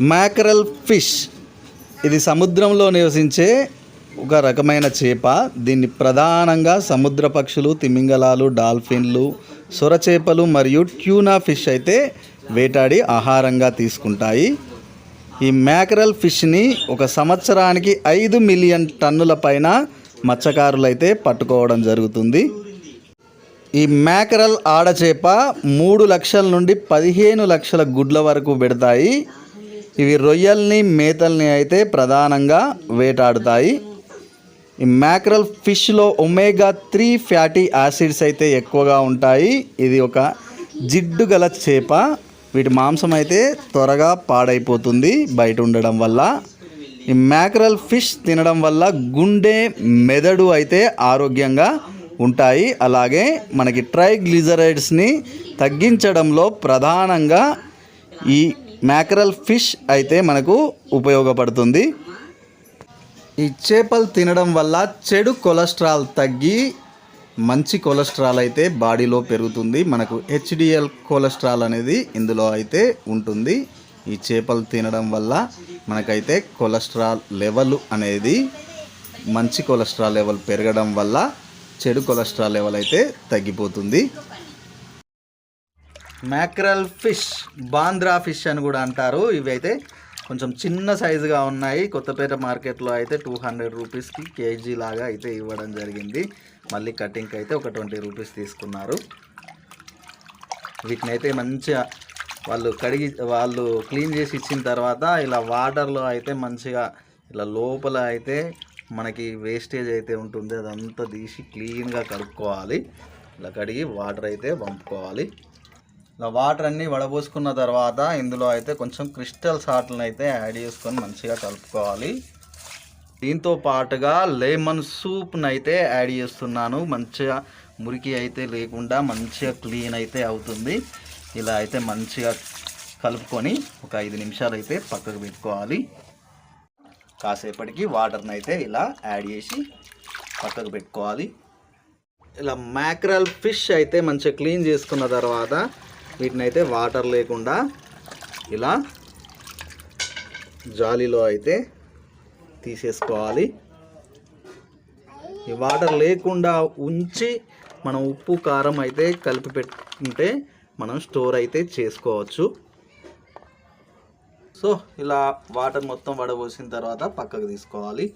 మ్యాకరల్ fish ఇది సముద్రంలో నివసించే ఒక రకమైన చేప. దీన్ని ప్రధానంగా సముద్ర పక్షులు, తిమింగలాలు, డాల్ఫిన్లు, సొరచేపలు మరియు ట్యూనా ఫిష్ అయితే వేటాడి ఆహారంగా తీసుకుంటాయి. ఈ మ్యాకరల్ ఫిష్ని ఒక సంవత్సరానికి 5 మిలియన్ టన్నుల పైన మత్స్యకారులు అయితే పట్టుకోవడం జరుగుతుంది. ఈ మ్యాకరల్ ఆడచేప 3 లక్షల నుండి 15 లక్షల గుడ్ల వరకు పెడతాయి. ఇవి రొయ్యల్ని, మేతల్ని అయితే ప్రధానంగా వేటాడుతాయి. ఈ మ్యాకరల్ ఫిష్లో ఒమేగా 3 ఫ్యాటీ యాసిడ్స్ అయితే ఎక్కువగా ఉంటాయి. ఇది ఒక జిడ్డు గల చేప. వీటి మాంసం అయితే త్వరగా పాడైపోతుంది బయట ఉండడం వల్ల. ఈ మ్యాకరల్ ఫిష్ తినడం వల్ల గుండె, మెదడు అయితే ఆరోగ్యంగా ఉంటాయి. అలాగే మనకి ట్రైగ్లిజరైడ్స్ని తగ్గించడంలో ప్రధానంగా ఈ మ్యాకరల్ ఫిష్ అయితే మనకు ఉపయోగపడుతుంది. ఈ చేపలు తినడం వల్ల చెడు కొలెస్ట్రాల్ తగ్గి మంచి కొలెస్ట్రాల్ అయితే బాడీలో పెరుగుతుంది. మనకు హెచ్డిఎల్ కొలెస్ట్రాల్ అనేది ఇందులో అయితే ఉంటుంది. ఈ చేపలు తినడం వల్ల మనకైతే కొలెస్ట్రాల్ లెవెల్ అనేది మంచి కొలెస్ట్రాల్ లెవెల్ పెరగడం వల్ల చెడు కొలెస్ట్రాల్ లెవెల్ అయితే తగ్గిపోతుంది. మ్యాకరల్ ఫిష్, బాంద్రా ఫిష్ అని కూడా అంటారు. ఇవి అయితే కొంచెం చిన్న సైజుగా ఉన్నాయి. కొత్తపేట మార్కెట్లో అయితే 200 రూపీస్కి కేజీ లాగా అయితే ఇవ్వడం జరిగింది. మళ్ళీ కటింగ్కి అయితే ఒక 20 రూపీస్ తీసుకున్నారు. వీటిని అయితే మంచిగా వాళ్ళు క్లీన్ చేసి ఇచ్చిన తర్వాత ఇలా వాటర్లో అయితే మంచిగా ఇలా లోపల అయితే మనకి వేస్టేజ్ అయితే ఉంటుంది, అదంతా తీసి క్లీన్గా కడుక్కోవాలి. ఇలా కడిగి వాటర్ అయితే పంపుకోవాలి. ఇలా వాటర్ అన్నీ వడబోసుకున్న తర్వాత ఇందులో అయితే కొంచెం క్రిస్టల్ సాల్ట్ని అయితే యాడ్ చేసుకొని మంచిగా కలుపుకోవాలి. దీంతో పాటుగా లెమన్ సూప్ని అయితే యాడ్ చేస్తున్నాను. మంచిగా మురికి అయితే లేకుండా మంచిగా క్లీన్ అయితే అవుతుంది. ఇలా అయితే మంచిగా కలుపుకొని ఒక 5 నిమిషాలు అయితే పక్కకు పెట్టుకోవాలి. కాసేపటికి వాటర్ని అయితే ఇలా యాడ్ చేసి పక్కకు పెట్టుకోవాలి. ఇలా మ్యాకరల్ ఫిష్ అయితే మంచిగా క్లీన్ చేసుకున్న తర్వాత వీటిని అయితే వాటర్ లేకుండా ఇలా జాలీలో అయితే తీసేసుకోవాలి. ఈ వాటర్ లేకుండా ఉంచి మనం ఉప్పు, కారం అయితే కలిపి పెట్టుకుంటే మనం స్టోర్ అయితే చేసుకోవచ్చు. సో ఇలా వాటర్ మొత్తం వడబోసిన తర్వాత పక్కకు తీసుకోవాలి.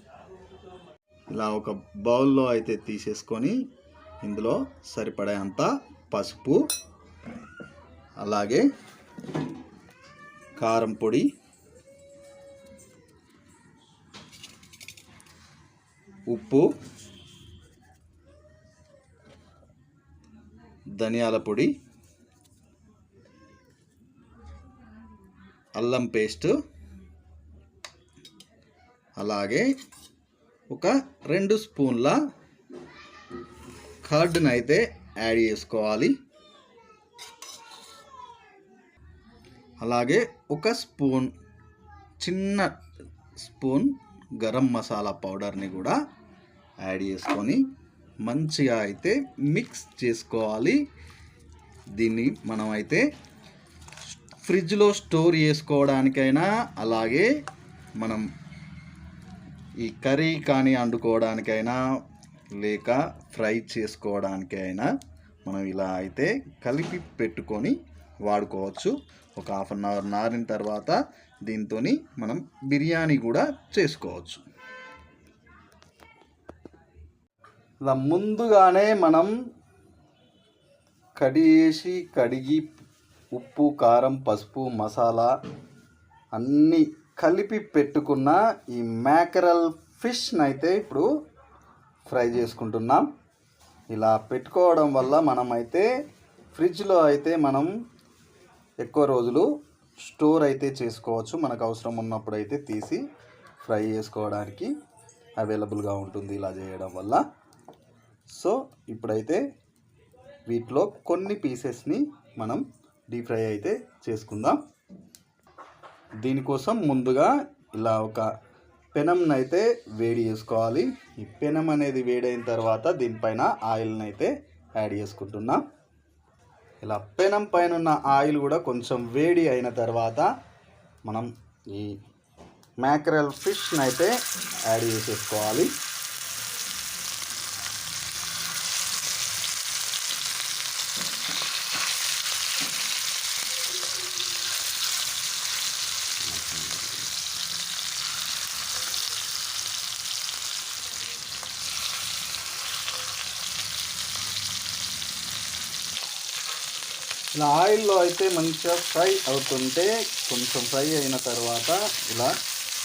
ఇలా ఒక బౌల్లో అయితే తీసేసుకొని ఇందులో సరిపడేంత పసుపు, అలాగే కారం పొడి, ఉప్పు, ధనియాల పొడి, అల్లం పేస్ట్, అలాగే ఒక 2 స్పూన్ల కర్డ్ని అయితే యాడ్ చేసుకోవాలి. అలాగే ఒక చిన్న స్పూన్ గరం మసాలా పౌడర్ని కూడా యాడ్ చేసుకొని మంచిగా అయితే మిక్స్ చేసుకోవాలి. దీన్ని మనం అయితే ఫ్రిడ్జ్లో స్టోర్ చేసుకోవడానికైనా, అలాగే మనం ఈ కర్రీ కానీ వండుకోవడానికైనా లేక ఫ్రై చేసుకోవడానికైనా మనం ఇలా అయితే కలిపి పెట్టుకొని వాడుకోవచ్చు. ఒక 1/2 అవర్ నారిన తర్వాత దీంతో మనం బిర్యానీ కూడా చేసుకోవచ్చు. ఇలా ముందుగానే మనం కడిగి ఉప్పు, కారం, పసుపు, మసాలా అన్నీ కలిపి పెట్టుకున్న ఈ మ్యాకరల్ ఫిష్ని అయితే ఇప్పుడు ఫ్రై చేసుకుంటున్నాం. ఇలా పెట్టుకోవడం వల్ల మనమైతే ఫ్రిడ్జ్లో అయితే మనం ఎక్కువ రోజులు స్టోర్ అయితే చేసుకోవచ్చు. మనకు అవసరం ఉన్నప్పుడు అయితే తీసి ఫ్రై చేసుకోవడానికి అవైలబుల్గా ఉంటుంది ఇలా చేయడం వల్ల. సో ఇప్పుడైతే వీటిలో కొన్ని పీసెస్ని మనం డీప్ ఫ్రై అయితే చేసుకుందాం. దీనికోసం ముందుగా ఇలా ఒక పెనంని అయితే వేడి చేసుకోవాలి. ఈ పెనం అనేది వేడైన తర్వాత దీనిపైన ఆయిల్ని అయితే యాడ్ చేసుకుంటున్నాం. ఇలా పెనం పైన ఉన్న ఆయిల్ కూడా కొంచెం వేడి అయిన తర్వాత మనం ఈ మ్యాక్రల్ ఫిష్ని అయితే యాడ్ చేసేసుకోవాలి. ఇలా ఆయిల్లో అయితే మంచిగా ఫ్రై అవుతుంటే కొంచెం ఫ్రై అయిన తర్వాత ఇలా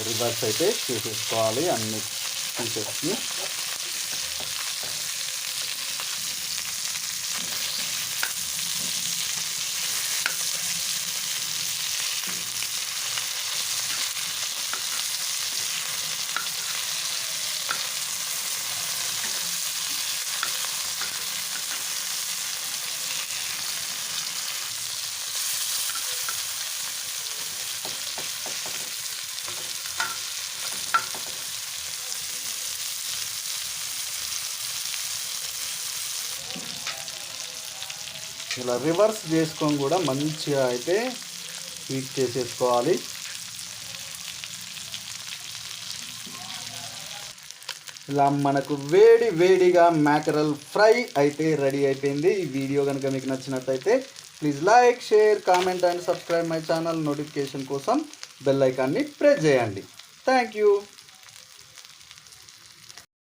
రివర్స్ అయితే చేసేసుకోవాలి అన్ని పీసెస్ని. ఇలా రివర్స్ చేసుకొని కూడా మంచిగా అయితే హీట్ చేసేసుకోవాలి. ఇలా మనకు వేడి వేడిగా మ్యాకరల్ ఫ్రై అయితే రెడీ అయిపోయింది. ఈ వీడియో కనుక మీకు నచ్చినట్టయితే please like, share, comment and subscribe my channel. Notification కోసం బెల్ ఐకాన్ని ప్రెస్ చేయండి. Thank you.